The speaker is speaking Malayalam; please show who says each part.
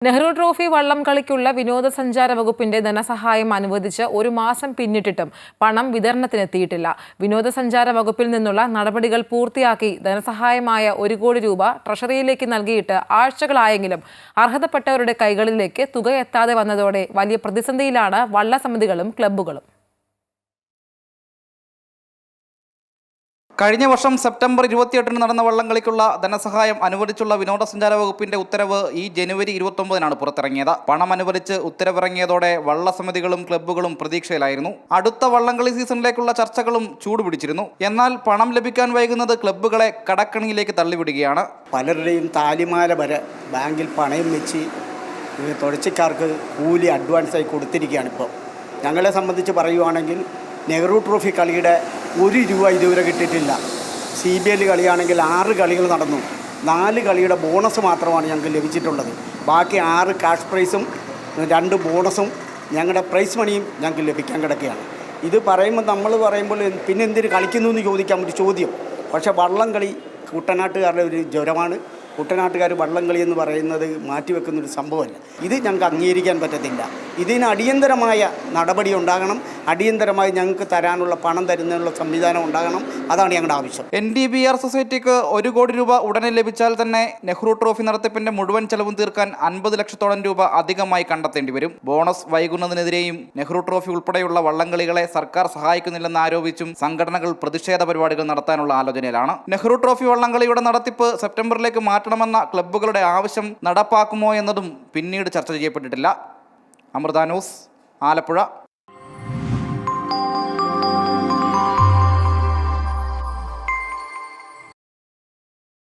Speaker 1: നെഹ്റു ട്രോഫി വള്ളം കളിക്കുള്ള വിനോദസഞ്ചാര വകുപ്പിന്റെ ധനസഹായം അനുവദിച്ച് ഒരു മാസം പിന്നിട്ടിട്ടും പണം വിതരണത്തിനെത്തിയിട്ടില്ല. വിനോദസഞ്ചാര വകുപ്പിൽ നിന്നുള്ള നടപടികൾ പൂർത്തിയാക്കി ധനസഹായമായ 1 കോടി രൂപ ട്രഷറിയിലേക്ക് നൽകിയിട്ട് ആഴ്ചകളായെങ്കിലും അർഹതപ്പെട്ടവരുടെ കൈകളിലേക്ക് തുക എത്താതെ വന്നതോടെ വലിയ പ്രതിസന്ധിയിലാണ് വള്ളസമിതികളും ക്ലബ്ബുകളും.
Speaker 2: കഴിഞ്ഞ വർഷം സെപ്റ്റംബർ 28 നടന്ന വള്ളംകളിക്കുള്ള ധനസഹായം അനുവദിച്ചുള്ള വിനോദസഞ്ചാര വകുപ്പിന്റെ ഉത്തരവ് ഈ ജനുവരി 29 പുറത്തിറങ്ങിയത്. പണം അനുവദിച്ച് ഉത്തരവിറങ്ങിയതോടെ വള്ളസമിതികളും ക്ലബ്ബുകളും പ്രതീക്ഷയിലായിരുന്നു. അടുത്ത വള്ളംകളി സീസണിലേക്കുള്ള ചർച്ചകളും ചൂടുപിടിച്ചിരുന്നു. എന്നാൽ പണം ലഭിക്കാൻ വൈകുന്നത് ക്ലബ്ബുകളെ കടക്കണിയിലേക്ക് തള്ളിവിടുകയാണ്.
Speaker 3: പലരുടെയും താലിമാല വരെ ബാങ്കിൽ പണയം വെച്ച് തുഴച്ചിക്കാർക്ക് കൂലി അഡ്വാൻസായി കൊടുത്തിരിക്കുകയാണ്. ഇപ്പോൾ ഞങ്ങളെ സംബന്ധിച്ച് പറയുവാണെങ്കിൽ നെഹ്റു ട്രോഫി കളിയുടെ 1 രൂപ ഇതുവരെ കിട്ടിയിട്ടില്ല. CBL കളിയാണെങ്കിൽ 6 കളികൾ നടന്നു. 4 കളിയുടെ ബോണസ് മാത്രമാണ് ഞങ്ങൾക്ക് ലഭിച്ചിട്ടുള്ളത്. ബാക്കി 6 ക്യാഷ് പ്രൈസും 2 ബോണസും ഞങ്ങളുടെ പ്രൈസ് മണിയും ഞങ്ങൾക്ക് ലഭിക്കാൻ കിടക്കുകയാണ്. ഇത് പറയുമ്പോൾ പിന്നെ എന്തിനു കളിക്കുന്നു എന്ന് ചോദിക്കാൻ ഒരു ചോദ്യം. പക്ഷേ വള്ളംകളി കുട്ടനാട്ടുകാരുടെ ഒരു ജ്വരമാണ്. കുട്ടനാട്ടുകാർ വള്ളംകളി എന്ന് പറയുന്നത് മാറ്റിവെക്കുന്നൊരു സംഭവമല്ല. ഇത് ഞങ്ങൾക്ക് അംഗീകരിക്കാൻ പറ്റത്തില്ല. ഇതിന് അടിയന്തരമായ നടപടി ഉണ്ടാകണം. അടിയന്തരമായി ഞങ്ങൾക്ക് തരാനുള്ള പണം തരുന്നതിനുള്ള സംവിധാനം ഉണ്ടാകണം. അതാണ് ഞങ്ങളുടെ ആവശ്യം.
Speaker 2: NDBR സൊസൈറ്റിക്ക് 1 കോടി രൂപ ഉടനെ ലഭിച്ചാൽ തന്നെ നെഹ്റു ട്രോഫി നടത്തിപ്പിന്റെ മുഴുവൻ ചെലവും തീർക്കാൻ 50 ലക്ഷത്തോളം രൂപ അധികമായി കണ്ടെത്തേണ്ടി വരും. ബോണസ് വൈകുന്നതിനെതിരെയും നെഹ്റു ട്രോഫി ഉൾപ്പെടെയുള്ള വള്ളംകളികളെ സർക്കാർ സഹായിക്കുന്നില്ലെന്ന് ആരോപിച്ചും സംഘടനകൾ പ്രതിഷേധ പരിപാടികൾ നടത്താനുള്ള ആലോചനയിലാണ്. നെഹ്റു ട്രോഫി വള്ളംകളിയുടെ നടത്തിപ്പ് സെപ്റ്റംബറിലേക്ക് മാറ്റണമെന്ന ക്ലബ്ബുകളുടെ ആവശ്യം നടപ്പാക്കുമോ എന്നതും പിന്നീട് ചർച്ച ചെയ്യപ്പെട്ടിട്ടില്ല. അമൃത ന്യൂസ്, ആലപ്പുഴ.